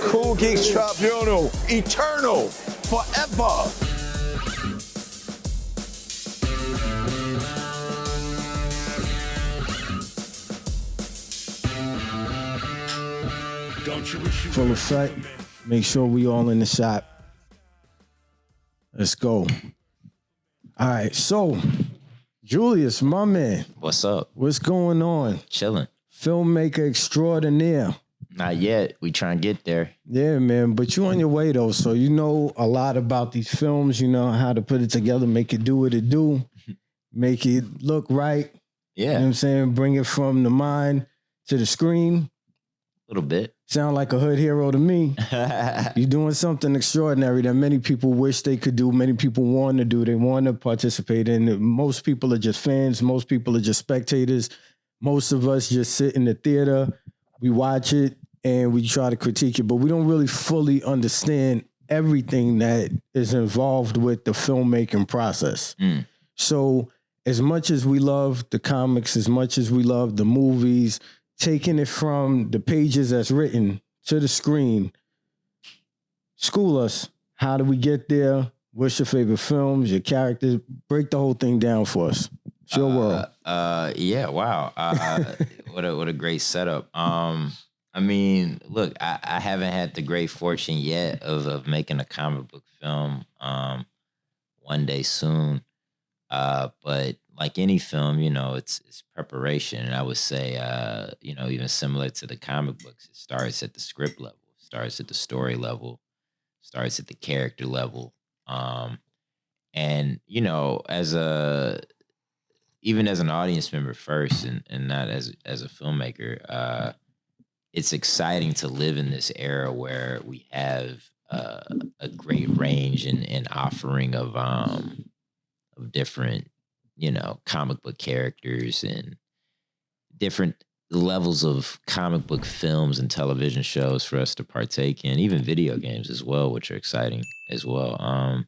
Cool Geeks Tribunal, eternal, forever. Full effect. Make sure we all in the shop. Let's go. All right, so Julius, my man. What's up? What's going on? Chilling. Filmmaker extraordinaire. Not yet. We try and get there. Yeah, man. But you on your way though, so you know a lot about these films. You know how to put it together, make it do what it do, make it look right. Yeah. You know what I'm saying? Bring it from the mind to the screen. A little bit. Sound like a hood hero to me. You're doing something extraordinary that many people wish they could do. Many people want to do. They want to participate in. Most people are just fans. Most people are just spectators. Most of us just sit in the theater. We watch it and we try to critique it, but we don't really fully understand everything that is involved with the filmmaking process. So as much as we love the comics, as much as we love the movies, taking it from the pages as written to the screen, school us. How do we get there? What's your favorite films, your characters? Break the whole thing down for us. It's your world. Yeah, wow. What a great setup. I mean, look, I haven't had the great fortune yet of making a comic book film one day soon. But like any film, you know, it's preparation. And I would say, you know, even similar to the comic books, it starts at the script level, starts at the story level, starts at the character level. And, you know, even as an audience member first and not as a filmmaker, it's exciting to live in this era where we have a great range and offering of different, you know, comic book characters and different levels of comic book films and television shows for us to partake in, even video games as well, which are exciting as well.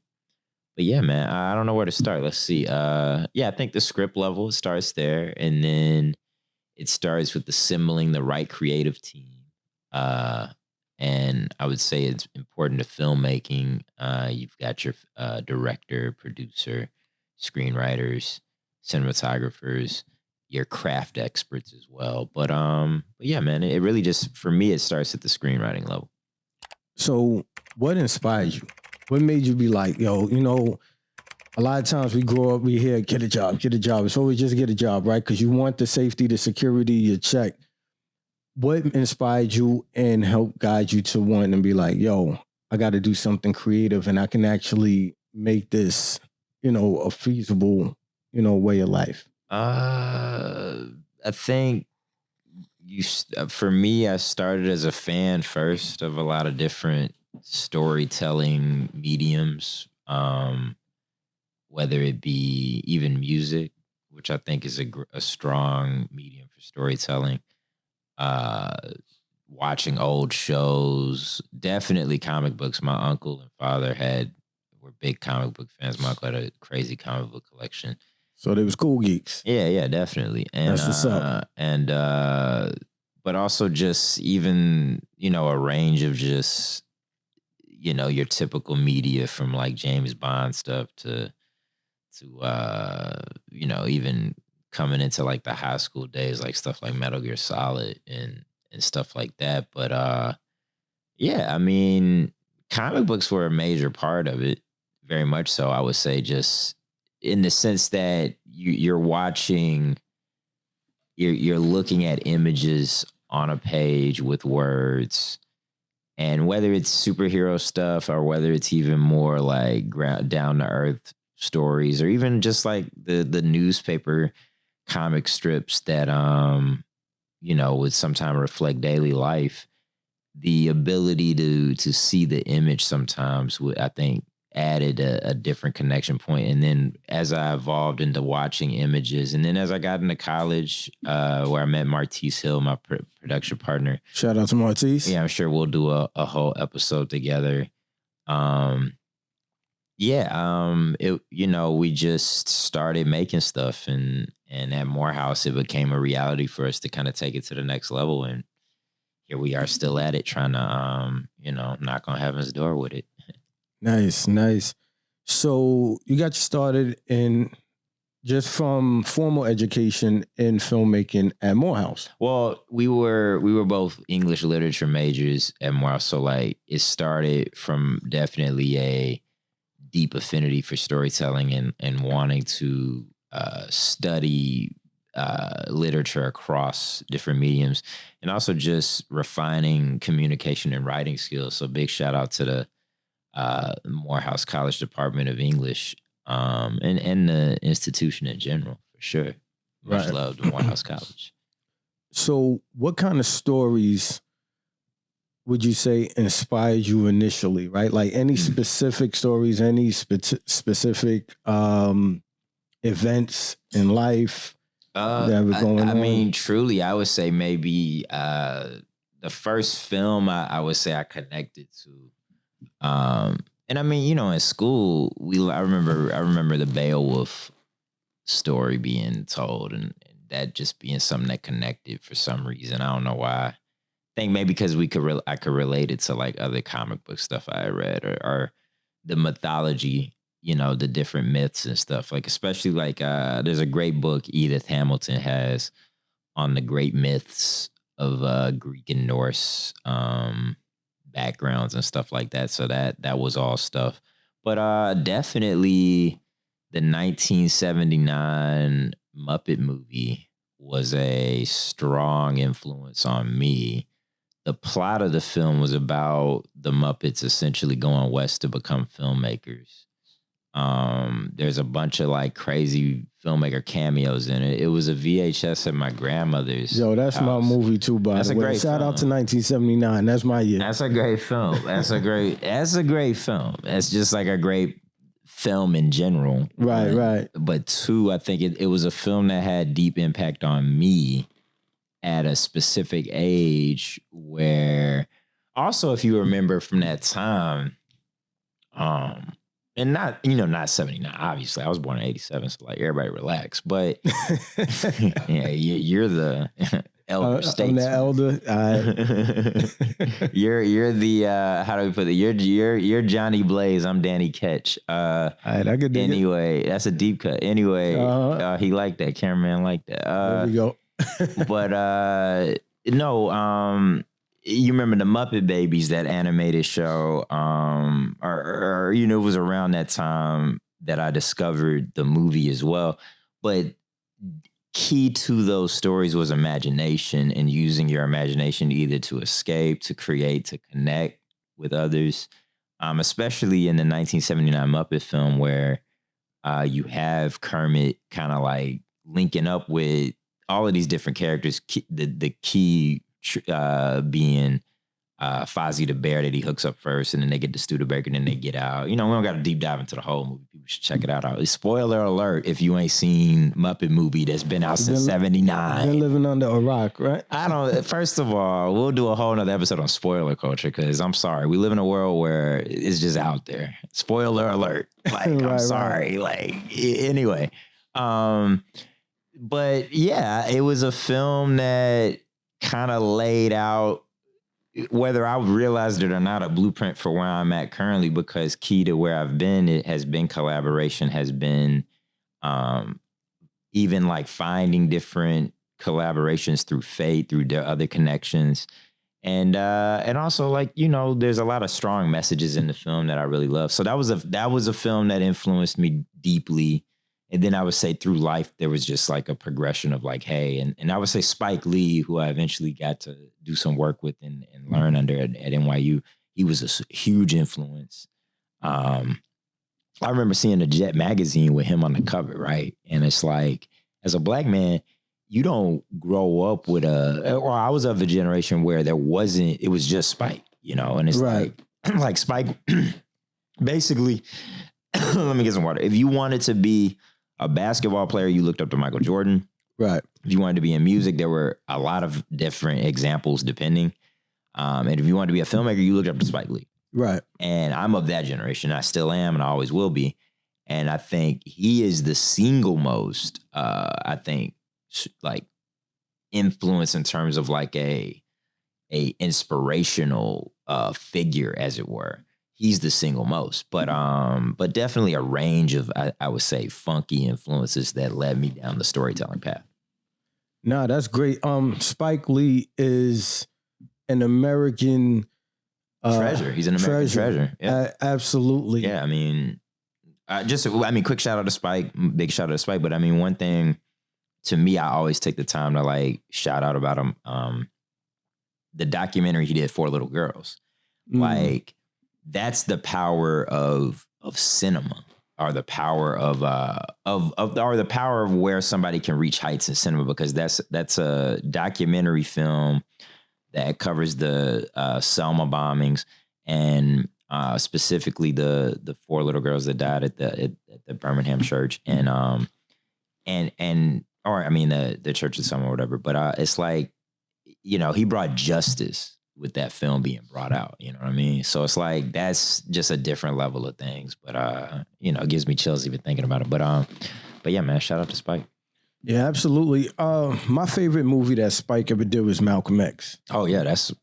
But yeah, man, I don't know where to start. Let's see. Yeah, I think the script level starts there, and then it starts with assembling the right creative team. And I would say it's important to filmmaking. You've got your director, producer, screenwriters, cinematographers, your craft experts as well. But yeah, man, it really just, for me, it starts at the screenwriting level. So what inspired you? What made you be like, yo, you know, a lot of times we grow up, we hear, get a job. It's always just get a job, right? Because you want the safety, the security, your check. What inspired you and helped guide you to want and be like, yo, I got to do something creative and I can actually make this, you know, a feasible, you know, way of life? I think for me, I started as a fan first of a lot of different storytelling mediums, whether it be even music, which I think is a strong medium for storytelling. Watching old shows, definitely comic books. My uncle and father were big comic book fans. My uncle had a crazy comic book collection. So they was cool geeks. Yeah, definitely. And that's what's up. And but also just even, you know, a range of just, you know, your typical media from like James Bond stuff to you know, even coming into like the high school days, like stuff like Metal Gear Solid and stuff like that. But yeah, I mean, comic books were a major part of it, very much so. I would say, just in the sense that you're watching, you're looking at images on a page with words, and whether it's superhero stuff or whether it's even more like down to earth stories, or even just like the newspaper comic strips that you know, would sometimes reflect daily life, the ability to see the image sometimes would, I think, added a different connection point. And then as I evolved into watching images, and then as I got into college, where I met Martise Hill, my production partner. Shout out to Martise. Yeah, I'm sure we'll do a whole episode together. It, you know, we just started making stuff, and at Morehouse, it became a reality for us to kind of take it to the next level. And here we are still at it, trying to, knock on heaven's door with it. Nice. So you got started in just from formal education in filmmaking at Morehouse. Well, we were both English literature majors at Morehouse, so like it started from definitely a deep affinity for storytelling and wanting to study literature across different mediums, and also just refining communication and writing skills. So big shout out to the Morehouse College Department of English, and the institution in general, for sure. Much love to Morehouse College. So what kind of stories would you say inspired you initially, right? Like any specific stories, any specific events in life that were going on? I mean, truly, I would say maybe the first film I would say I connected to. And I mean, in school, I remember the Beowulf story being told, and that just being something that connected for some reason. I don't know why. I think maybe because I could relate it to like other comic book stuff I read, or the mythology, the different myths and stuff. Like especially like there's a great book Edith Hamilton has on the great myths of Greek and Norse backgrounds and stuff like that. So that was all stuff. But definitely the 1979 Muppet movie was a strong influence on me. The plot of the film was about the Muppets essentially going west to become filmmakers. There's a bunch of like crazy filmmaker cameos in it. It was a VHS at my grandmother's. Yo, that's house. My movie too, by the way. Shout out to 1979. That's my year. That's a great film. That's a great film. That's just like a great film in general. Right. But two, I think it was a film that had deep impact on me at a specific age, where also, if you remember from that time, and not 79, obviously. I was born in 87, so like everybody relax. But yeah, you're the elder statesman. I'm the elder. You're the how do we put it? You're Johnny Blaze. I'm Danny Ketch. All right, I could dig anyway, that's a deep cut. Anyway, he liked that. Cameraman liked that. There we go. But no, you remember the Muppet Babies, that animated show, or it was around that time that I discovered the movie as well. But key to those stories was imagination, and using your imagination either to escape, to create, to connect with others. Especially in the 1979 Muppet film, where you have Kermit kind of like linking up with all of these different characters. The key being Fozzie the Bear that he hooks up first, and then they get to Studebaker, and then they get out. We don't got to deep dive into the whole movie. People should check it out. Spoiler alert if you ain't seen Muppet movie that's been out since 79. Been living under a rock, right? First of all, we'll do a whole nother episode on spoiler culture, because I'm sorry, we live in a world where it's just out there. Spoiler alert. Like, I'm sorry. Right. Like, anyway. But yeah, it was a film that kind of laid out, whether I realized it or not, a blueprint for where I'm at currently, because key to where I've been, it has been collaboration, has been even like finding different collaborations through fate, through other connections. And also like, there's a lot of strong messages in the film that I really love. So that was a film that influenced me deeply. And then I would say through life, there was just like a progression of like, hey, and I would say Spike Lee, who I eventually got to do some work with and learn under at NYU, he was a huge influence. I remember seeing a Jet magazine with him on the cover, right? And it's like, as a black man, you don't grow up with or I was of a generation where it was just Spike, and it's right. like Spike, basically, let me get some water. If you wanted to be a basketball player, you looked up to Michael Jordan. Right. If you wanted to be in music, there were a lot of different examples depending. And if you wanted to be a filmmaker, you looked up to Spike Lee. Right. And I'm of that generation. I still am, and I always will be. And I think he is the single most, like, influence in terms of like a a inspirational figure, as it were. He's the single most, but definitely a range of I would say funky influences that led me down the storytelling path. Nah, that's great. Spike Lee is an American treasure. He's an American treasure. Yeah, absolutely. Yeah, I mean, quick shout out to Spike, big shout out to Spike. But I mean, one thing to me, I always take the time to like shout out about him. The documentary he did, Four Little Girls, like that's the power of cinema, or the power of the power of where somebody can reach heights in cinema, because that's a documentary film that covers the Selma bombings, and specifically the four little girls that died at the Birmingham church, and the church of Selma or whatever. But it's like, he brought justice with that film being brought out. You know what I mean? So it's like that's just a different level of things. But it gives me chills even thinking about it. But yeah, man, shout out to Spike. Yeah, absolutely. My favorite movie that Spike ever did was Malcolm X. Oh yeah, X.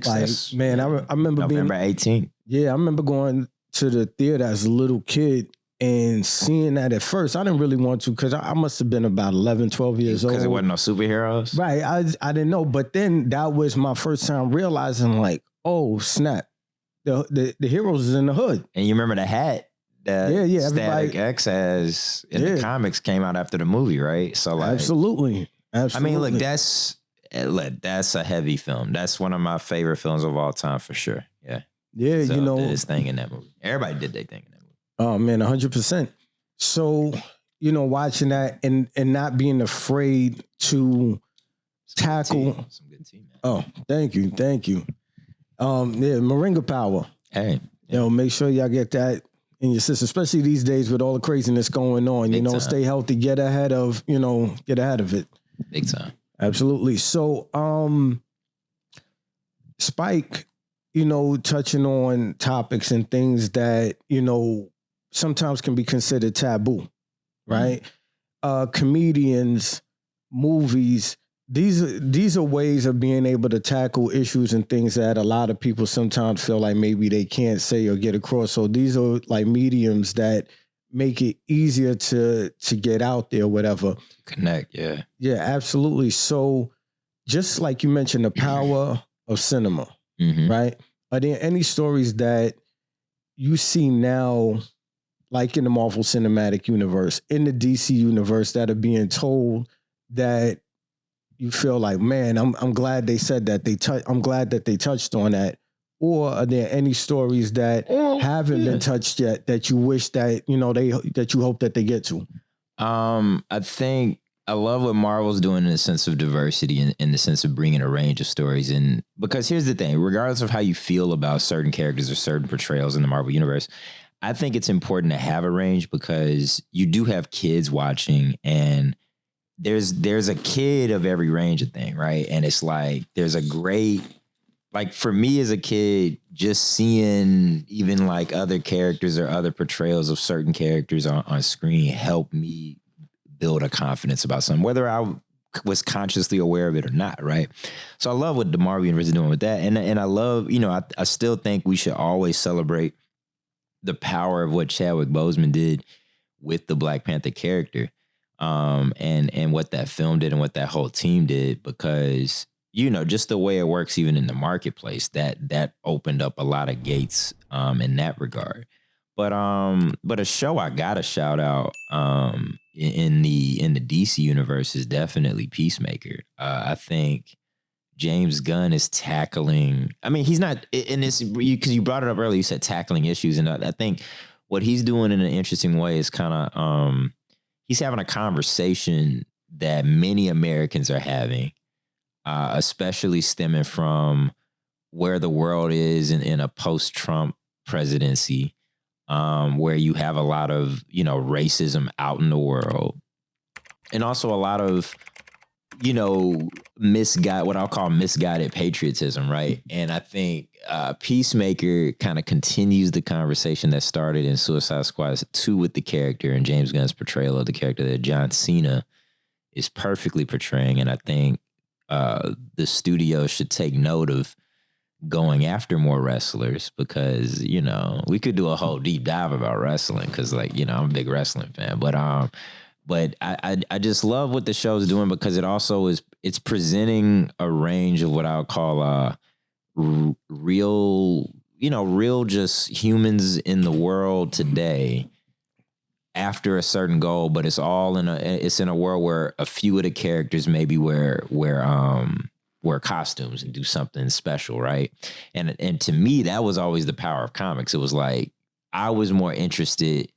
Like, man, I remember November 18th. Yeah, I remember going to the theater as a little kid and seeing that. At first, I didn't really want to, because I must have been about 11, 12 years old. Because it wasn't no superheroes? Right, I didn't know. But then that was my first time realizing, like, oh, snap. The heroes is in the hood. And you remember the hat? Static X has in the comics came out after the movie, right? So like, absolutely. I mean, look, that's a heavy film. That's one of my favorite films of all time for sure. Yeah. Yeah, so did his thing in that movie. Everybody did their thing in that movie. Oh man, 100%. So, watching that and not being afraid to tackle. Some good tea, man. Oh, thank you. Moringa power. Hey. Make sure y'all get that in your system, especially these days with all the craziness going on. Big time. Stay healthy, get ahead of it. Big time. Absolutely. So, Spike, touching on topics and things that, sometimes can be considered taboo, right? Comedians, movies, these are ways of being able to tackle issues and things that a lot of people sometimes feel like maybe they can't say or get across. So these are like mediums that make it easier to get out there, whatever. Connect, yeah. Yeah, absolutely. So just like you mentioned, the power of cinema, right? Are there any stories that you see now, like in the Marvel Cinematic Universe, in the DC universe, that are being told that you feel like, man, I'm glad they said that, I'm glad that they touched on that? Or are there any stories that haven't been touched yet that you wish that, that you hope that they get to? I think I love what Marvel's doing in the sense of diversity, in the sense of bringing a range of stories in. Because here's the thing, regardless of how you feel about certain characters or certain portrayals in the Marvel universe, I think it's important to have a range, because you do have kids watching, and there's a kid of every range of thing, right? And it's like, there's a great, like for me as a kid, just seeing even like other characters or other portrayals of certain characters on screen helped me build a confidence about something, whether I was consciously aware of it or not, right? So I love what the Marvel Universe is doing with that. And I love, I still think we should always celebrate the power of what Chadwick Boseman did with the Black Panther character. And what that film did and what that whole team did, because, just the way it works, even in the marketplace, that opened up a lot of gates, in that regard. But a show I gotta shout out, in the DC universe is definitely Peacemaker. I think James Gunn is tackling, he's not in this, because you brought it up earlier, you said tackling issues. And I think what he's doing in an interesting way is kind of, he's having a conversation that many Americans are having, especially stemming from where the world is in a post-Trump presidency, where you have a lot of, racism out in the world, and also a lot of, what I'll call misguided patriotism, right? And I think Peacemaker kind of continues the conversation that started in Suicide Squad 2 with the character, and James Gunn's portrayal of the character that John Cena is perfectly portraying. And I think the studio should take note of going after more wrestlers, because we could do a whole deep dive about wrestling, because I'm a big wrestling fan, but I just love what the show's doing, because it also it's presenting a range of what I would call real just humans in the world today after a certain goal, but it's all in a world where a few of the characters maybe wear costumes and do something special, right? And to me, that was always the power of comics. It was like I was more interested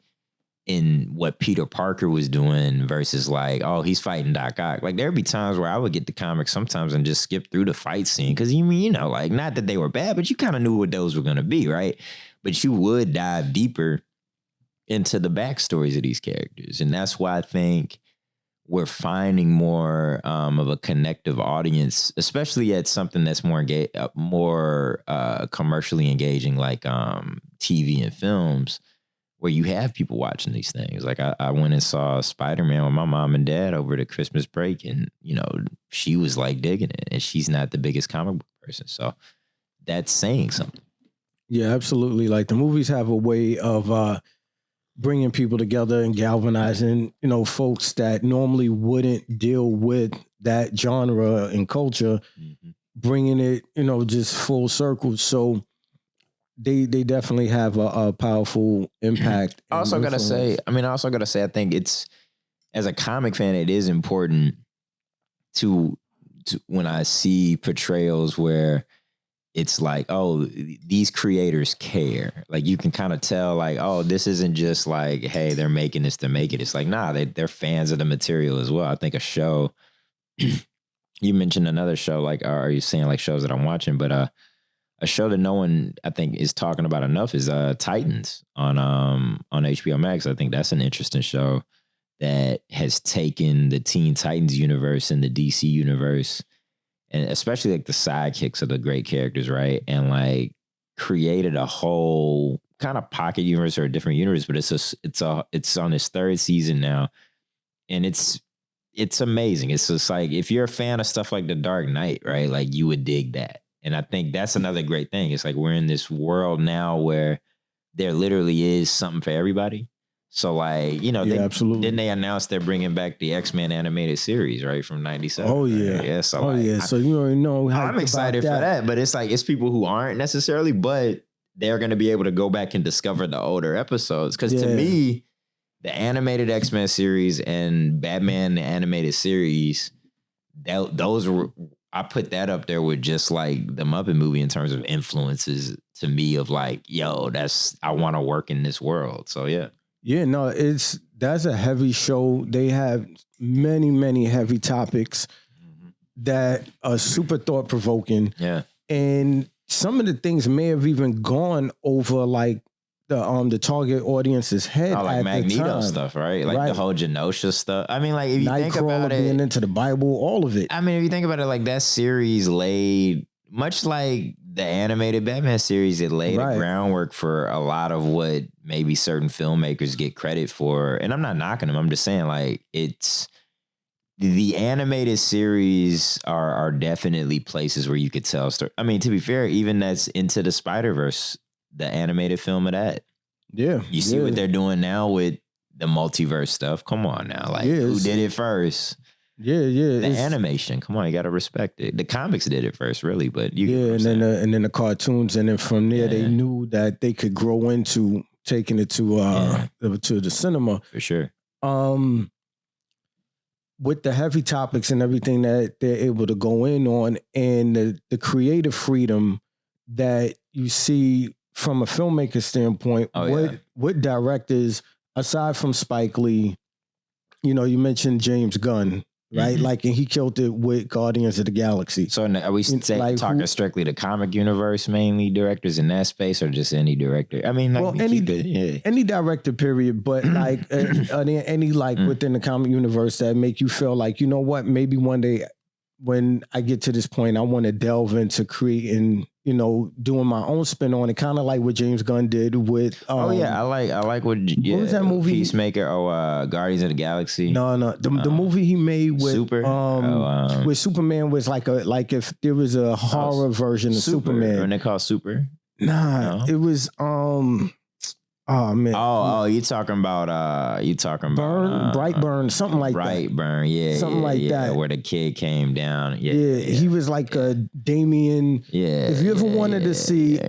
in what Peter Parker was doing versus like, oh, he's fighting Doc Ock. Like there'd be times where I would get the comics sometimes and just skip through the fight scene, because like not that they were bad, but you kind of knew what those were going to be, right? But you would dive deeper into the backstories of these characters, and that's why I think we're finding more of a connective audience, especially at something that's more commercially engaging, like TV and films, where you have people watching these things. Like I went and saw Spider-Man with my mom and dad over the Christmas break, and she was like digging it, and she's not the biggest comic book person, so that's saying something. Yeah, absolutely. Like the movies have a way of bringing people together and galvanizing, folks that normally wouldn't deal with that genre and culture, bringing it, just full circle. So they definitely have a powerful impact. I also gotta say, I think it's, as a comic fan, it is important to when I see portrayals where it's like, oh, these creators care. Like you can kind of tell, like, oh, this isn't just like, hey, they're making this to make it. It's like, nah, they're fans of the material as well. I think a show, you mentioned another show, like, are you saying like shows that I'm watching? But a show that no one, I think, is talking about enough is Titans on HBO Max. I think that's an interesting show that has taken the Teen Titans universe and the DC universe, and especially like the sidekicks of the great characters, right? And like created a whole kind of pocket universe or a different universe, but it's on its third season now. And it's amazing. It's just like, if you're a fan of stuff like The Dark Knight, right? Like you would dig that. And I think that's another great thing. It's like we're in this world now where there literally is something for everybody. So like, absolutely. Didn't they announce they're bringing back the X-Men animated series, right? From 97. Oh yeah. Right? Yeah. So So you already know how I'm excited for that, but it's like, it's people who aren't necessarily, but they're going to be able to go back and discover the older episodes. Cause to me, the animated X-Men series and Batman, the animated series, those were, I put that up there with just like the Muppet movie in terms of influences to me of like, yo, I want to work in this world. So yeah. Yeah, no, that's a heavy show. They have many, many heavy topics that are super thought provoking. Yeah. And some of the things may have even gone over like the target audience's head. Oh, like at Magneto the time. stuff, right? Like the whole Genosha stuff. I mean, like if you think about it, being into the Bible, all of it. I mean, if you think about it, like that series laid, much like the animated Batman series, it laid a groundwork for a lot of what maybe certain filmmakers get credit for. And I'm not knocking them. I'm just saying, like, it's the animated series are definitely places where you could tell story. I mean, to be fair, even that's Into the Spider-Verse, the animated film of that. Yeah. You see what they're doing now with the multiverse stuff. Come on now. Like, who did it first? Yeah. The animation. Come on, you gotta respect it. The comics did it first, really, but and then the cartoons, and then from there they knew that they could grow into taking it to the cinema. For sure. With the heavy topics and everything that they're able to go in on, and the creative freedom that you see from a filmmaker standpoint, what directors, aside from Spike Lee, you mentioned James Gunn, right? Mm-hmm. Like, and he killed it with Guardians of the Galaxy. So are we talking strictly the comic universe, mainly directors in that space, or just any director? I mean, like, any director, period. But like, are there any within the comic universe that make you feel like, you know what, maybe one day when I get to this point, I want to delve into creating, doing my own spin on it, kind of like what James Gunn did with. I like what was that movie? Peacemaker. Guardians of the Galaxy. No, the movie he made with with Superman was like if there was a horror version of Superman. When they call Super. Nah, it was oh man. You talking about Brightburn, something like that. Brightburn, yeah. Something like that. Where the kid came down. Yeah. He was like a Damien. Yeah. If you ever wanted to see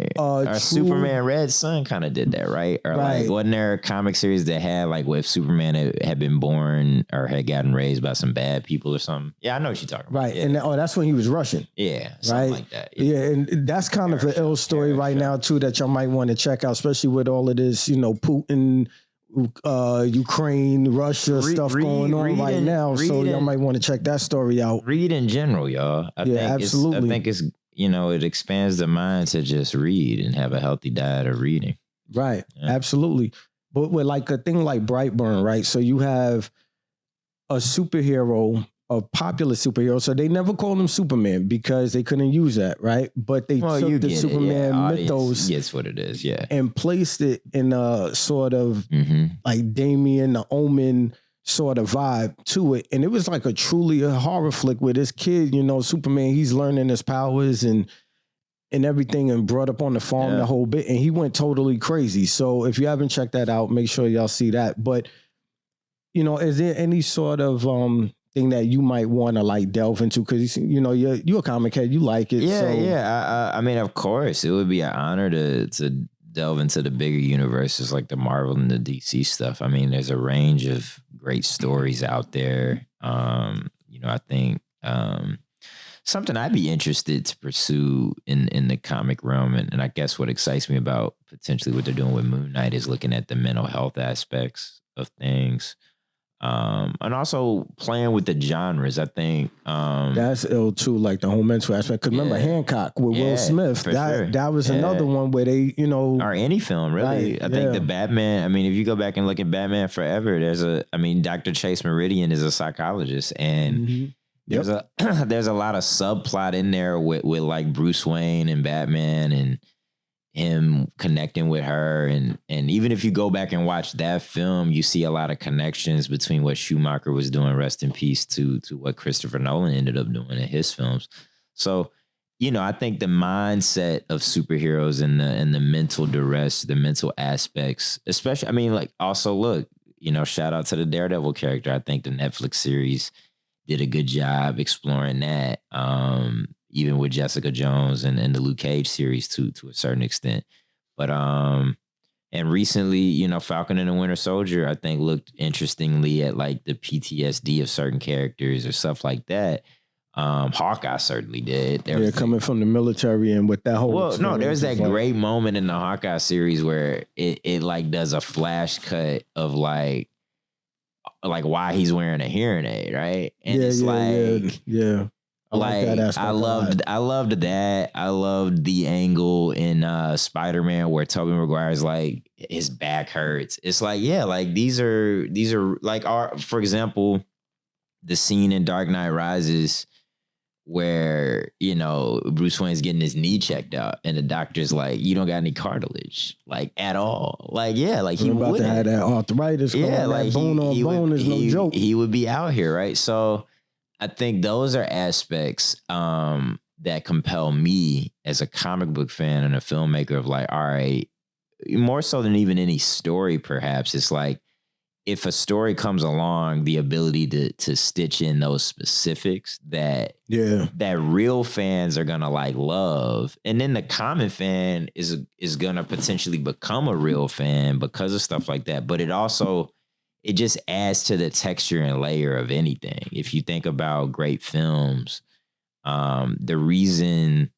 Superman Red Son kind of did that, right? Or like wasn't there a comic series that had like if Superman had been born or had gotten raised by some bad people or something? Yeah, I know what you're talking about. Right. Yeah. And that's when he was Russian. Yeah. Something like that. Yeah, and that's kind of an ill story right now too that y'all might want to check out, especially with all of this, Putin, Ukraine, Russia stuff going on right now. So y'all might want to check that story out. Read in general, y'all. I think absolutely. I think it's it expands the mind to just read and have a healthy diet of reading. Right. Yeah. Absolutely. But with like a thing like Brightburn, right? So you have a superhero, a popular superhero. So they never called him Superman because they couldn't use that, right? But they took the Superman mythos. Yes, what it is, yeah. And placed it in a sort of like Damien, the Omen sort of vibe to it. And it was like truly a horror flick where this kid, Superman, he's learning his powers and everything and brought up on the farm the whole bit. And he went totally crazy. So if you haven't checked that out, make sure y'all see that. But, is there any sort of thing that you might want to like delve into? Because, you're a comic head, you like it. Yeah. I mean, of course, it would be an honor to delve into the bigger universes like the Marvel and the DC stuff. I mean, there's a range of great stories out there. I think something I'd be interested to pursue in the comic realm. And I guess what excites me about potentially what they're doing with Moon Knight is looking at the mental health aspects of things. And also playing with the genres, I think. That's ill too, like the whole mental aspect. Because remember Hancock with Will Smith, that was another one where they, or any film really. Right, I think the Batman. I mean, if you go back and look at Batman Forever, Dr. Chase Meridian is a psychologist, and there's a lot of subplot in there with like Bruce Wayne and Batman and him connecting with her, and even if you go back and watch that film, you see a lot of connections between what Schumacher was doing, rest in peace, to what Christopher Nolan ended up doing in his films. So, I think the mindset of superheroes and the mental duress, the mental aspects, especially, also look, shout out to the Daredevil character. I think the Netflix series did a good job exploring that. Even with Jessica Jones and the Luke Cage series to a certain extent. But and recently, Falcon and the Winter Soldier, I think, looked interestingly at like the PTSD of certain characters or stuff like that. Hawkeye certainly did. Coming from the military and with that whole there's that great moment in the Hawkeye series where it like does a flash cut of like why he's wearing a hearing aid, right? And I loved that. I loved the angle in Spider-Man where Tobey Maguire's like his back hurts. It's like, these are like for example, the scene in Dark Knight Rises where, Bruce Wayne's getting his knee checked out and the doctor's like, you don't got any cartilage, like at all. Like, he about to have that arthritis. That bone on bone is no joke. He would be out here, right? So I think those are aspects that compel me as a comic book fan and a filmmaker of like, all right, more so than even any story, perhaps. It's like, if a story comes along, the ability to stitch in those specifics that real fans are gonna like love, and then the common fan is gonna potentially become a real fan because of stuff like that. But it just adds to the texture and layer of anything. If you think about great films, the reason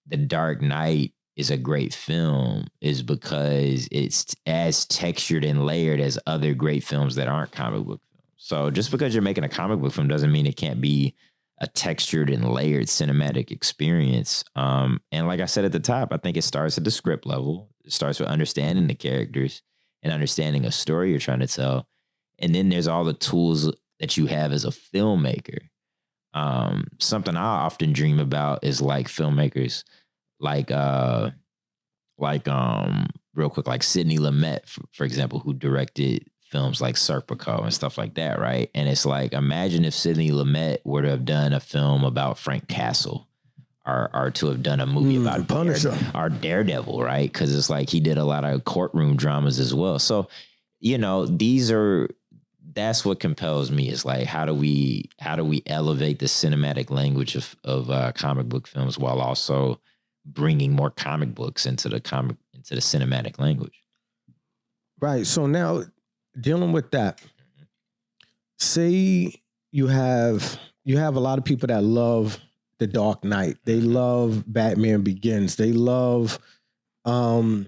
The Dark Knight is a great film is because it's as textured and layered as other great films that aren't comic book films. So just because you're making a comic book film doesn't mean it can't be a textured and layered cinematic experience. And like I said at the top, I think it starts at the script level. It starts with understanding the characters and understanding a story you're trying to tell. And then there's all the tools that you have as a filmmaker. Something I often dream about is like filmmakers like real quick, like Sidney Lumet, for example, who directed films like Serpico and stuff like that, right? And it's like, imagine if Sidney Lumet were to have done a film about Frank Castle, or to have done a movie about Punisher, or Daredevil, right? Because it's like he did a lot of courtroom dramas as well. So, you know, that's what compels me, is like, how do we elevate the cinematic language of comic book films while also bringing more comic books into the cinematic language. Right. So now, dealing with that, say you have a lot of people that love The Dark Knight. They love Batman Begins. They love The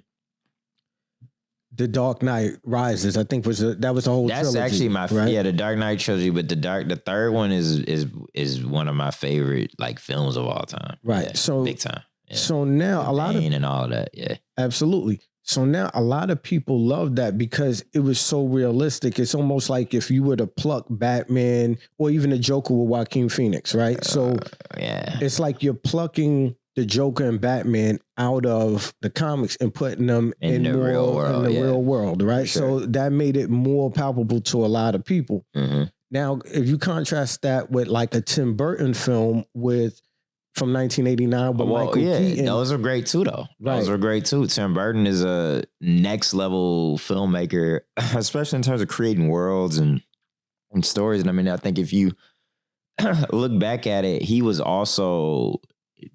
Dark Knight Rises. I think that was a whole That's trilogy. Actually right? The Dark Knight trilogy, but the third one is one of my favorite like films of all time. Right. Yeah, so big time. Yeah. So now a lot of and all of that. Yeah. Absolutely. So now a lot of people love that because it was so realistic. It's almost like if you were to pluck Batman or even the Joker with Joaquin Phoenix, right? So yeah, it's like you're plucking the Joker and Batman out of the comics and putting them in the real world, right? Sure. So that made it more palpable to a lot of people. Mm-hmm. Now, if you contrast that with like a Tim Burton film from 1989 with Michael Keaton. Those are great too, though. Right. Those are great too. Tim Burton is a next level filmmaker, especially in terms of creating worlds and stories. And I mean, I think if you look back at it, he was also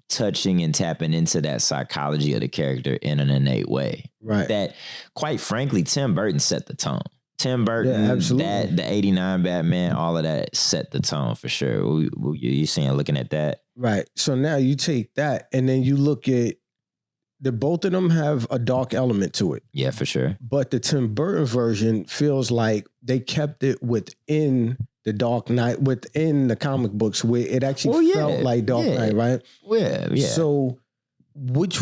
touching and tapping into that psychology of the character in an innate way. Right. That, quite frankly, Tim Burton set the tone. Tim Burton, the 89 Batman, all of that set the tone for sure. You saying, looking at that? Right. So now you take that and then you look at both of them have a dark element to it. Yeah, for sure. But the Tim Burton version feels like they kept it within the Dark Knight, within the comic books, where it actually felt like Dark Knight, right? Yeah. So what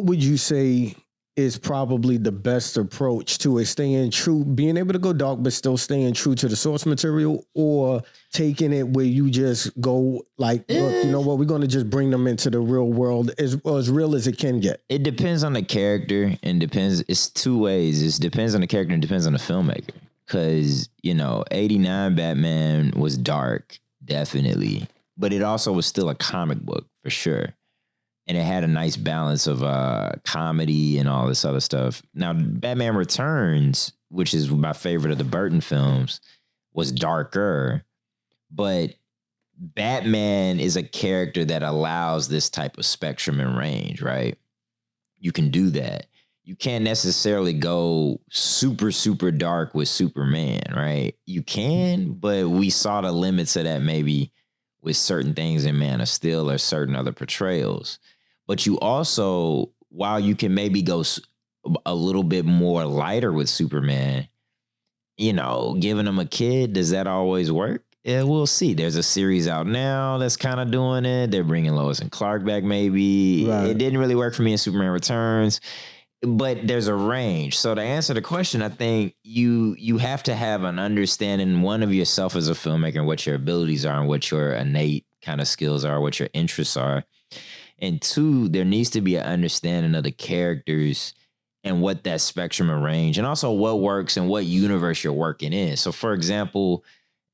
would you say is probably the best approach to it, staying true, being able to go dark, but still staying true to the source material, or taking it where you just go like, look, you know what, we're going to just bring them into the real world as real as it can get? It depends on the character and depends. It's two ways. It depends on the character and depends on the filmmaker. Because, 89 Batman was dark, definitely, but it also was still a comic book for sure. And it had a nice balance of comedy and all this other stuff. Now, Batman Returns, which is my favorite of the Burton films, was darker. But Batman is a character that allows this type of spectrum and range, right? You can do that. You can't necessarily go super, super dark with Superman, right? You can, but we saw the limits of that maybe with certain things in Man of Steel or certain other portrayals. But you also, while you can maybe go a little bit more lighter with Superman, giving him a kid, does that always work? Yeah, we'll see. There's a series out now that's kind of doing it. They're bringing Lois and Clark back maybe. Right. It didn't really work for me in Superman Returns, but there's a range. So to answer the question, I think you have to have an understanding, one, of yourself as a filmmaker and what your abilities are and what your innate kind of skills are, what your interests are. And two, there needs to be an understanding of the characters and what that spectrum and range, and also what works and what universe you're working in. So, for example,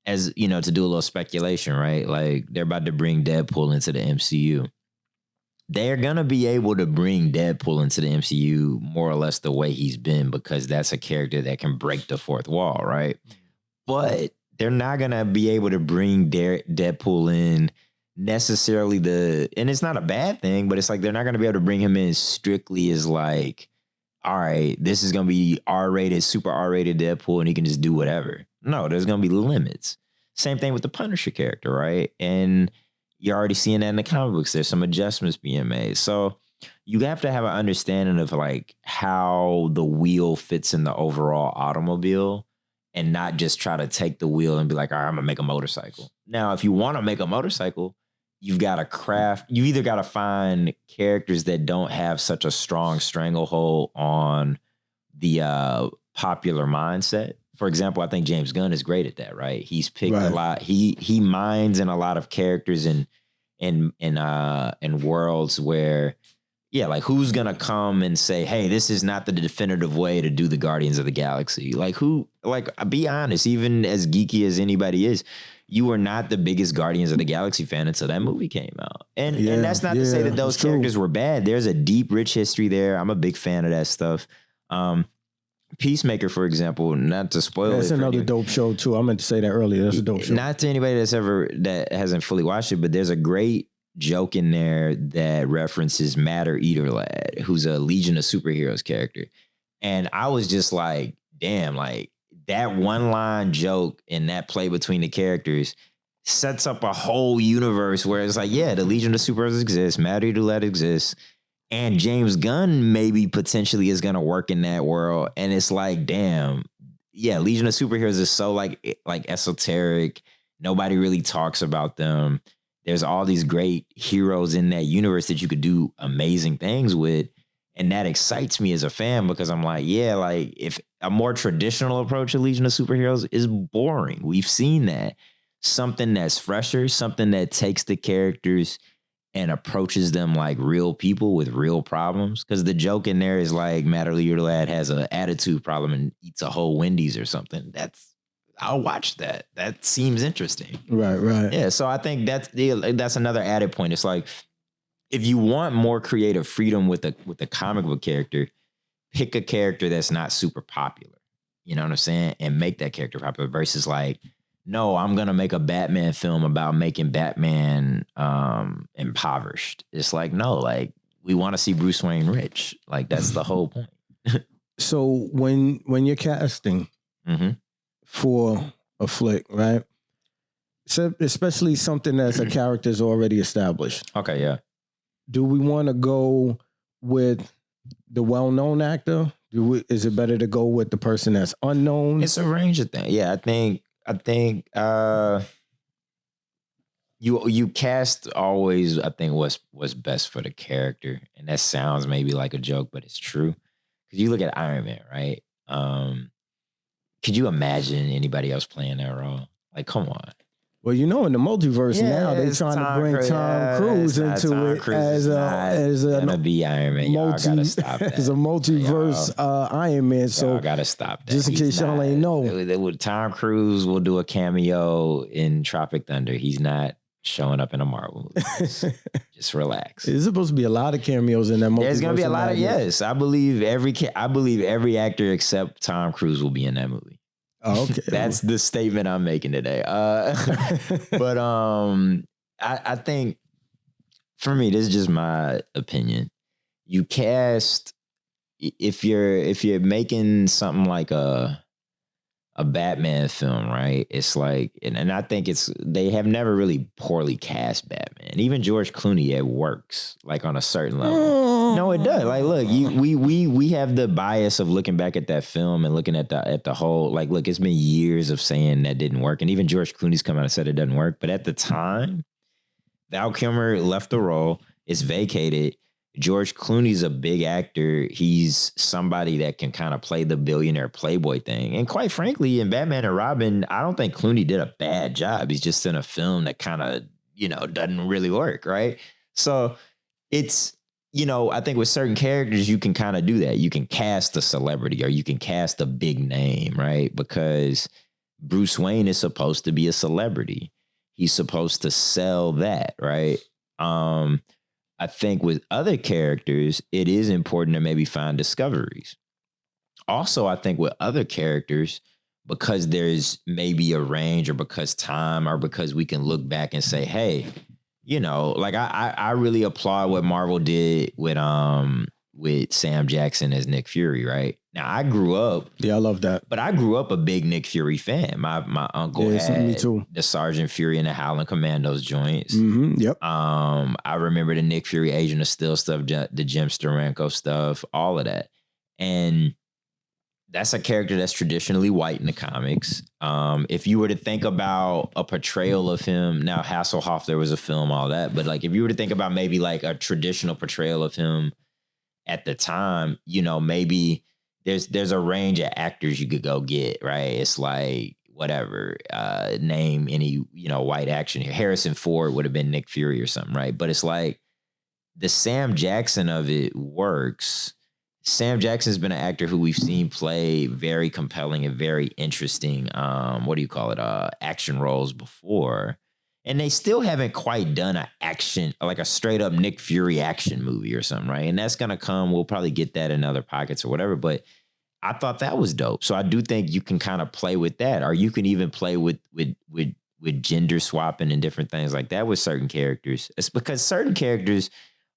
as to do a little speculation, right? Like, they're about to bring Deadpool into the MCU. They're going to be able to bring Deadpool into the MCU more or less the way he's been, because that's a character that can break the fourth wall, right? But they're not going to be able to bring Deadpool in necessarily and it's not a bad thing, but it's like they're not going to be able to bring him in strictly as like, all right, this is going to be R-rated, super R-rated Deadpool, and he can just do whatever. No, there's going to be limits. Same thing with the Punisher character, right? And you're already seeing that in the comic books. There's some adjustments being made. So you have to have an understanding of like how the wheel fits in the overall automobile, and not just try to take the wheel and be like, all right, I'm going to make a motorcycle. Now, if you want to make a motorcycle, you've got to you either got to find characters that don't have such a strong stranglehold on the popular mindset. For example, I think James Gunn is great at that, right? He's picked a lot. He minds in a lot of characters in worlds where, yeah, like who's gonna come and say, hey, this is not the definitive way to do the Guardians of the Galaxy? Like who, like, be honest, even as geeky as anybody is, you were not the biggest Guardians of the Galaxy fan until that movie came out. And that's not to say that those characters were bad. There's a deep, rich history there. I'm a big fan of that stuff. Peacemaker, for example, not to spoil it. That's another dope show too. I meant to say that earlier. That's a dope show. Not to anybody that hasn't fully watched it, but there's a great joke in there that references Matter Eater Lad, who's a Legion of Superheroes character. And I was just like, damn, like that one line joke and that play between the characters sets up a whole universe where it's like, yeah, the Legion of Superheroes exists, Matter Eater Lad exists. And James Gunn maybe potentially is going to work in that world. And it's like, damn, yeah, Legion of Superheroes is so like esoteric. Nobody really talks about them. There's all these great heroes in that universe that you could do amazing things with. And that excites me as a fan because I'm like, yeah, like if a more traditional approach to Legion of Superheroes is boring. We've seen that. Something that's fresher, something that takes the characters and approaches them like real people with real problems. Because the joke in there is like Matter Eater Lad has an attitude problem and eats a whole Wendy's or something. I'll watch that. That seems interesting. Right. Yeah, so I think that's another added point. It's like if you want more creative freedom with a comic book character, pick a character that's not super popular. You know what I'm saying? And make that character popular versus like, no, I'm going to make a Batman film about making Batman impoverished. It's like, no, like we want to see Bruce Wayne rich. Like that's the whole point. So when you're casting for a flick, right? So especially something that's a character's already established. Okay, yeah. Do we want to go with the well-known actor? Is it better to go with the person that's unknown? It's a range of things. Yeah, I think you cast always, I think, what's best for the character. And that sounds maybe like a joke, but it's true. Because you look at Iron Man, right? Could you imagine anybody else playing that role? Like, come on. Well, you know, in the multiverse now, they're trying to bring Tom Cruise into it as a be Iron Man. Y'all gotta stop that. As a multiverse Iron Man. So y'all gotta stop that. Just in case y'all ain't know, Tom Cruise will do a cameo in Tropic Thunder. He's not showing up in a Marvel movie. Just relax. There's supposed to be a lot of cameos in that multiverse. There's gonna be a lot of I believe every actor except Tom Cruise will be in that movie. Oh, okay. That's the statement I'm making today. But I think for me, this is just my opinion. You cast if you're making something like a Batman film, right? It's like, and I think they have never really poorly cast Batman. Even George Clooney, it works like on a certain level. No, it does. Like, look, we have the bias of looking back at that film and looking at the whole. Like, look, it's been years of saying that didn't work, and even George Clooney's come out and said it doesn't work. But at the time, Val Kilmer left the role. It's vacated. George Clooney's a big actor. He's somebody that can kind of play the billionaire playboy thing. And quite frankly, in Batman and Robin, I don't think Clooney did a bad job. He's just in a film that kind of, doesn't really work, right? So it's, I think with certain characters, you can kind of do that. You can cast a celebrity or you can cast a big name, right? Because Bruce Wayne is supposed to be a celebrity. He's supposed to sell that, right? I think with other characters, it is important to maybe find discoveries. Also, I think with other characters, because there's maybe a range or because time or because we can look back and say, hey, like I really applaud what Marvel did with Sam Jackson as Nick Fury, right? Now, I grew up. Yeah, I love that. But I grew up a big Nick Fury fan. My uncle had me too. The Sergeant Fury and the Howling Commandos joints. Mm-hmm, yep. I remember the Nick Fury Agent of Steel stuff, the Jim Steranko stuff, all of that. And that's a character that's traditionally white in the comics. If you were to think about a portrayal of him, now Hasselhoff, there was a film, all that. But like if you were to think about maybe like a traditional portrayal of him at the time, maybe there's a range of actors you could go get, right? It's like whatever, name any, white action here. Harrison Ford would have been Nick Fury or something, right? But it's like the Sam Jackson of it works. Sam Jackson's been an actor who we've seen play very compelling and very interesting, action roles before. And they still haven't quite done an action, like a straight up Nick Fury action movie or something, right? And that's going to come. We'll probably get that in other pockets or whatever. But I thought that was dope. So I do think you can kind of play with that, or you can even play with gender swapping and different things like that with certain characters. It's because certain characters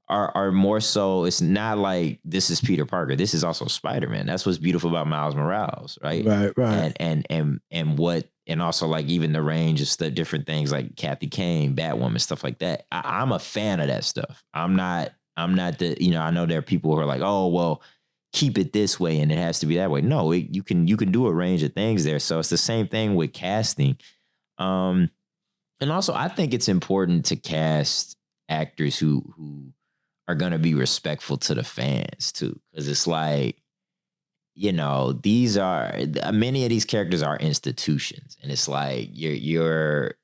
are more so, it's not like this is Peter Parker. This is also Spider-Man. That's what's beautiful about Miles Morales, right? Right. And also like even the range of stuff, different things like Kathy Kane, Batwoman, stuff like that. I'm a fan of that stuff. I'm not the, I know there are people who are like, oh, well, keep it this way and it has to be that way. No, you can do a range of things there. So it's the same thing with casting. And also I think it's important to cast actors who are going to be respectful to the fans too. Cause it's like, many of these characters are institutions, and it's like you're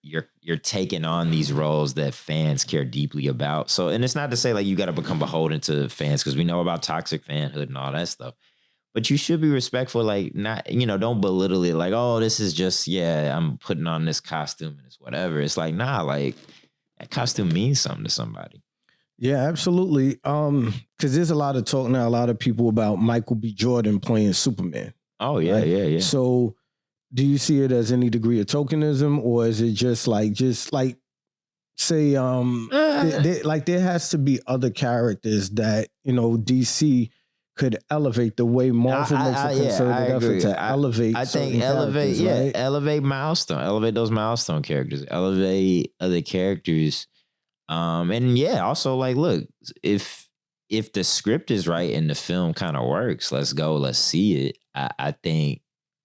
taking on these roles that fans care deeply about. So, and it's not to say like you got to become beholden to fans, because we know about toxic fanhood and all that stuff. But you should be respectful, like not, don't belittle it like, oh, this is just, I'm putting on this costume and it's whatever. It's like, nah, like that costume means something to somebody. Yeah, absolutely. Because there's a lot of talk now, a lot of people about Michael B. Jordan playing Superman. Oh, yeah, right? yeah. So do you see it as any degree of tokenism, or is it just like say, there has to be other characters that, DC could elevate the way Marvel makes a concerted effort to elevate. I think elevate milestone, elevate those milestone characters, elevate other characters. Also like, look, if the script is right and the film kind of works, let's go, let's see it. I think,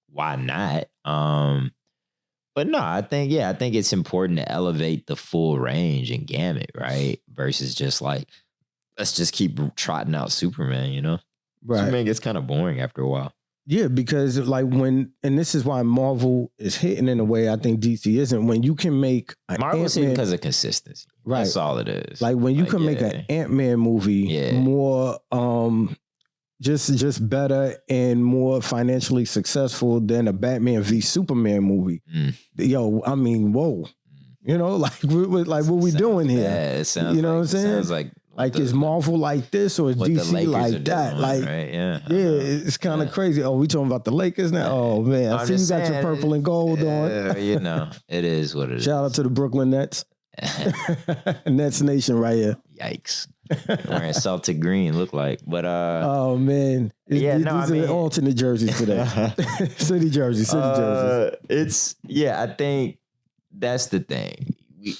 why not? But no, I think it's important to elevate the full range and gamut, right? Versus just like, let's just keep trotting out Superman, Right. Superman gets kind of boring after a while. Yeah, because like and this is why Marvel is hitting in a way I think DC isn't. When you can make Marvel's hitting because of consistency. Right. That's all it is. Like when you can make an Ant-Man movie more just better and more financially successful than a Batman v Superman movie. Yo, I mean, whoa. What we doing here? Yeah, it sounds what I'm saying? Sounds like is Marvel like this or is DC like that? Doing, like, right? Yeah, it's kind of crazy. Oh, we talking about the Lakers now? Oh man, I see you got your purple and gold on. It is what it is. Shout out to the Brooklyn Nets. Nets Nation right here. Yikes. Wearing Celtic green look like, but oh man, these are alternate jerseys today. City jerseys. I think that's the thing.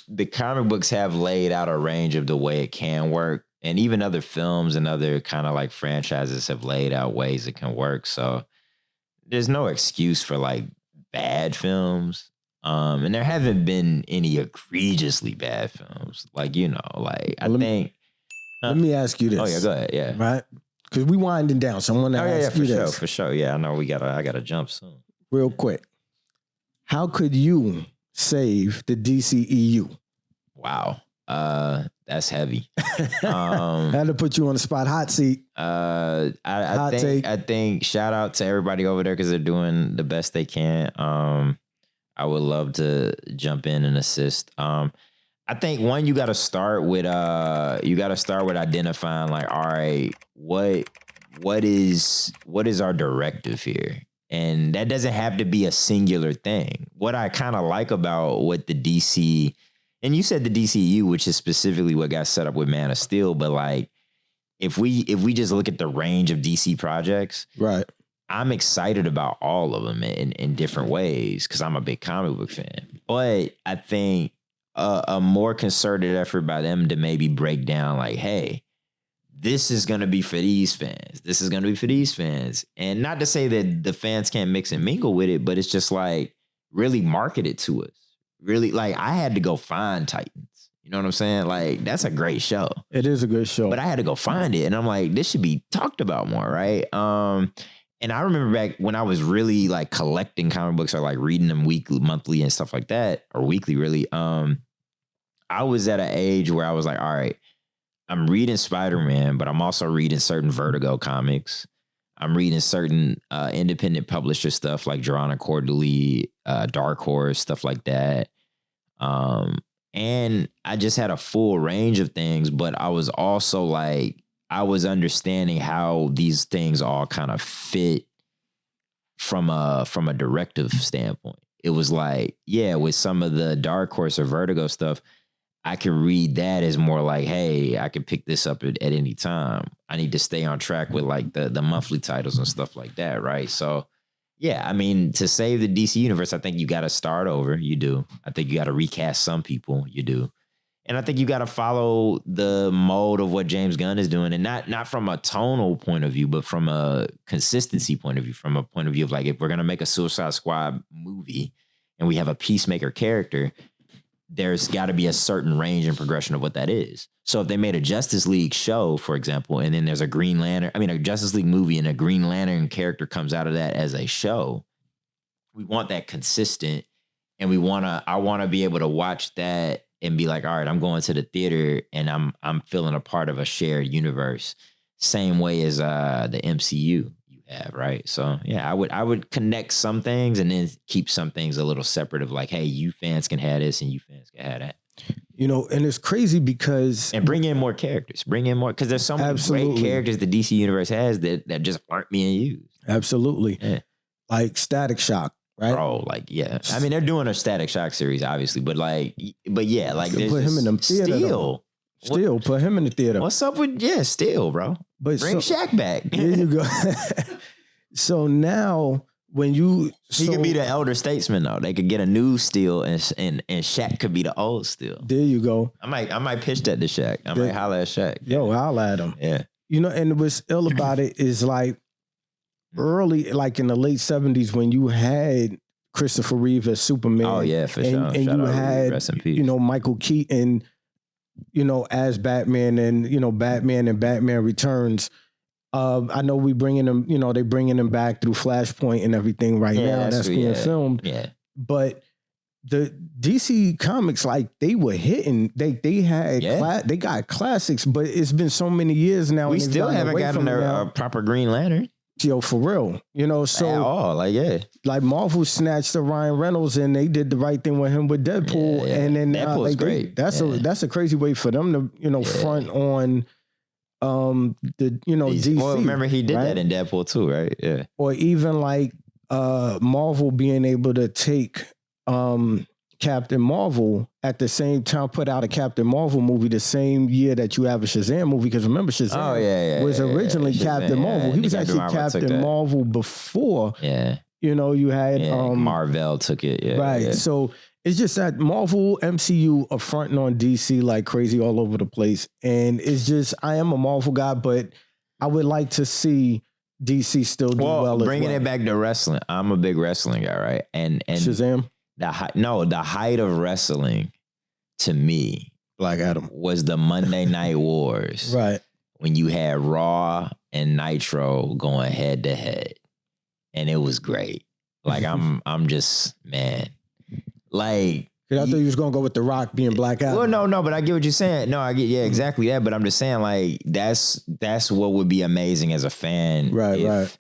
The comic books have laid out a range of the way it can work, and even other films and other kind of like franchises have laid out ways it can work. So there's no excuse for like bad films. And there haven't been any egregiously bad films. Like, I think. Let me ask you this. Oh yeah, go ahead. Yeah. Right? Because we winding down, so I want to ask you this. For sure. Yeah, I know I gotta jump soon. Real quick. How could you save the DCEU? Wow. That's heavy. Had to put you on the spot. Hot seat. I think shout out to everybody over there because they're doing the best they can. I would love to jump in and assist. I think one, you got to start with identifying like, all right, what is our directive here? And that doesn't have to be a singular thing. What I kind of like about what the DC, and you said the DCU, which is specifically what got set up with Man of Steel, but like if we just look at the range of DC projects, right? I'm excited about all of them in different ways because I'm a big comic book fan. But I think a more concerted effort by them to maybe break down like, hey, this is going to be for these fans. This is going to be for these fans. And not to say that the fans can't mix and mingle with it, but it's just like really market it to us. Really, like I had to go find Titans. You know what I'm saying? Like that's a great show. It is a good show. But I had to go find it. And I'm like, this should be talked about more, right? And I remember back when I was really like collecting comic books or like reading them weekly, monthly and stuff like that, or weekly really. I was at an age where I was like, all right, I'm reading Spider-Man, but I'm also reading certain Vertigo comics. I'm reading certain independent publisher stuff like Gerana Cordelli, Dark Horse, stuff like that. And I just had a full range of things, but I was also like, I was understanding how these things all kind of fit from a directive standpoint. It was like, yeah, with some of the Dark Horse or Vertigo stuff, I could read that as more like, hey, I can pick this up at any time. I need to stay on track with like the monthly titles and stuff like that, right? So, yeah, I mean, to save the DC universe, I think you got to start over. You do. I think you got to recast some people. You do. And I think you got to follow the mode of what James Gunn is doing, and not from a tonal point of view, but from a consistency point of view, from a point of view of like, if we're going to make a Suicide Squad movie and we have a Peacemaker character, there's got to be a certain range and progression of what that is. So if they made a Justice League show, for example, and then there's a Justice League movie and a Green Lantern character comes out of that as a show, we want that consistent, and I want to be able to watch that and be like, all right, I'm going to the theater and I'm feeling a part of a shared universe, same way as the MCU you have, right? So yeah, I would connect some things and then keep some things a little separate of like, hey, you fans can have this and you fans can have that. You know, and it's crazy because... And bring in more characters. Because there's so many great characters the DC Universe has that just aren't being used. Absolutely. Yeah. Like Static Shock, right? Bro, like, yeah. I mean, they're doing a Static Shock series, obviously, but yeah, like there's put him in them theater. Still, put him in the theater. What's up with, Steel, bro? But bring Shaq back. There you go. So now... When he could be the elder statesman though. They could get a new Steel and Shaq could be the old Steel. There you go. I might pitch that to Shaq. I might holler at Shaq. Yo, holler at him. Yeah. You know, and what's ill about it is like early, like in the late 70s when you had Christopher Reeve as Superman. Oh yeah, for sure. And you had, rest in peace. you know, Michael Keaton, you know, as Batman, and, you know, Batman and Batman Returns. I know we bringing them, you know, they bringing them back through Flashpoint and everything right now. That's being filmed. Yeah. But the DC comics, like they were hitting, they had, they got classics, but it's been so many years now. We still haven't gotten a proper Green Lantern. Yo, for real, you know, so at all, like Marvel snatched the Ryan Reynolds and they did the right thing with him with Deadpool, and then Deadpool's great. That's a crazy way for them to, you know, front on DC. Well, remember he did that in Deadpool too, right? Yeah. Or even like Marvel being able to take Captain Marvel at the same time, put out a Captain Marvel movie the same year that you have a Shazam movie. Because remember, Shazam was originally Captain Marvel. He was actually Captain Marvel before. Yeah. You know, you had Marvel took it. Yeah. Right. Yeah. So it's just that Marvel, MCU are fronting on DC like crazy all over the place. And it's just, I am a Marvel guy, but I would like to see DC still do well. Bringing it back to wrestling. I'm a big wrestling guy, right? And Shazam? The height of wrestling to me, Black Adam, was the Monday Night Wars. Right. When you had Raw and Nitro going head to head. And it was great. Like I'm just, man. Like, I thought you was gonna go with The Rock being Black Adam. Well, no, but I get what you're saying. No, I get, exactly that. But I'm just saying, like, that's what would be amazing as a fan, right?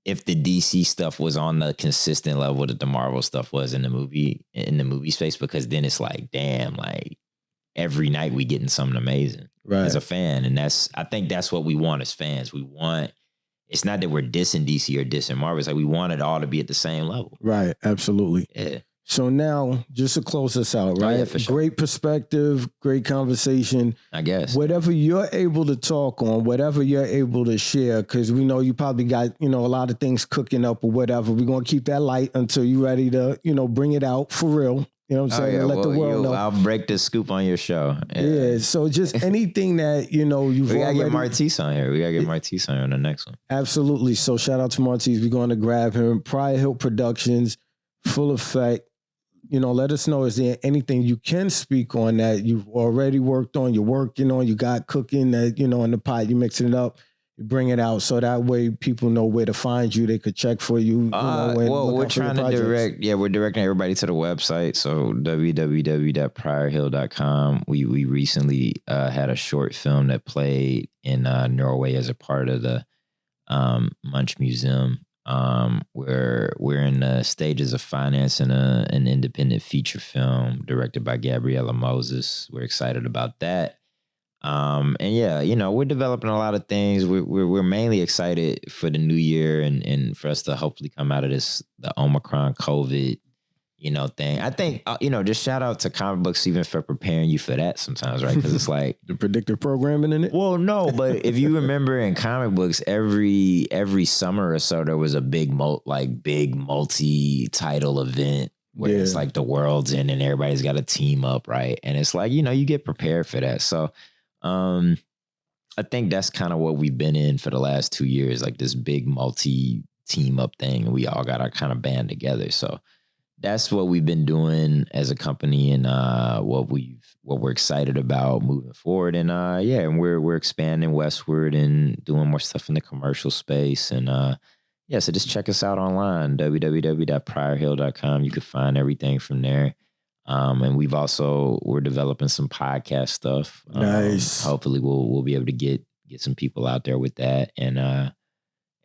If the DC stuff was on the consistent level that the Marvel stuff was in the movie space, because then it's like, damn, like every night we getting something amazing as a fan, and I think that's what we want as fans. We want. It's not that we're dissing DC or dissing Marvel. It's like we want it all to be at the same level. Right. Absolutely. Yeah. So now, just to close this out, right? Oh, yeah, for sure. Great perspective, great conversation. I guess. Whatever you're able to talk on, whatever you're able to share, because we know you probably got, you know, a lot of things cooking up or whatever. We're going to keep that light until you're ready to, you know, bring it out for real. You know what I'm saying? Yeah. Let the world know. I'll break the scoop on your show. Yeah. So just anything that, you know, we got to get Martise on here. We got to get Martise on the next one. Absolutely. So shout out to Martise. We're going to grab him. Pryor Hill Productions, Full Effect. You know, let us know, is there anything you can speak on that you've already worked on, you're working on, you got cooking that, you know, in the pot, you're mixing it up. bring it out so that way people know where to find you. They could check for you. Well, we're trying to direct. Yeah, we're directing everybody to the website. So www.priorhill.com. We recently had a short film that played in Norway as a part of the Munch Museum. We're in the stages of financing an independent feature film directed by Gabriella Moses. We're excited about that. And yeah, we're developing a lot of things. We're mainly excited for the new year and for us to hopefully come out of the Omicron COVID, thing. I think, just shout out to comic books even for preparing you for that sometimes, right? Because it's like the predictive programming in it. Well, no, but if you remember in comic books, every summer or so, there was a big multi-title event where it's like the world's in and everybody's got to team up, right? And it's like, you get prepared for that. So I think that's kind of what we've been in for the last 2 years, like this big multi-team up thing. And we all got our kind of band together. So that's what we've been doing as a company and what we're excited about moving forward. And and we're expanding westward and doing more stuff in the commercial space. And so just check us out online, www.priorhill.com. You can find everything from there. And we're developing some podcast stuff. Nice. Hopefully we'll be able to get some people out there with that. And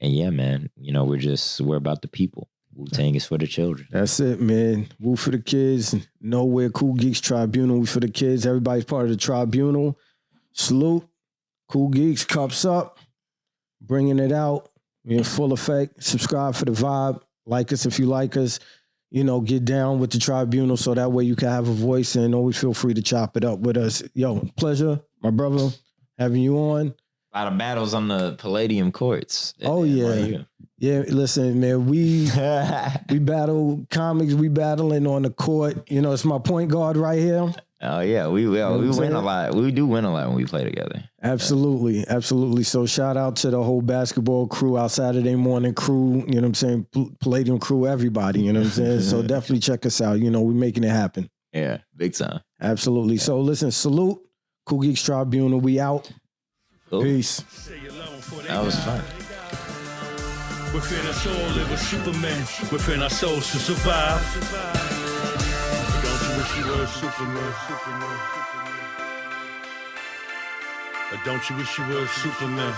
yeah, man, we're about the people. Wu-Tang is for the children. That's it, man. Wu for the kids. Nowhere Cool Geeks Tribunal. We for the kids. Everybody's part of the tribunal. Salute. Cool Geeks, cups up. Bringing it out. We in full effect. Subscribe for the vibe. Like us if you like us. Get down with the tribunal so that way you can have a voice and always feel free to chop it up with us. Yo, pleasure, my brother, having you on. A lot of battles on the Palladium courts. Oh, yeah. Yeah, listen, man, we battle comics. We battling on the court. It's my point guard right here. Oh, yeah. We win a lot. We do win a lot when we play together. Absolutely. Absolutely. So shout out to the whole basketball crew, our Saturday morning crew, you know what I'm saying? Palladium crew, everybody, you know what I'm saying? So definitely check us out. We're making it happen. Yeah, big time. Absolutely. So listen, salute. Cool Geeks Tribunal. We out. Cool. Peace. That was fun. Within us all live a Superman. Within our souls to survive. Don't you wish you were Superman? Or don't you wish you were Superman?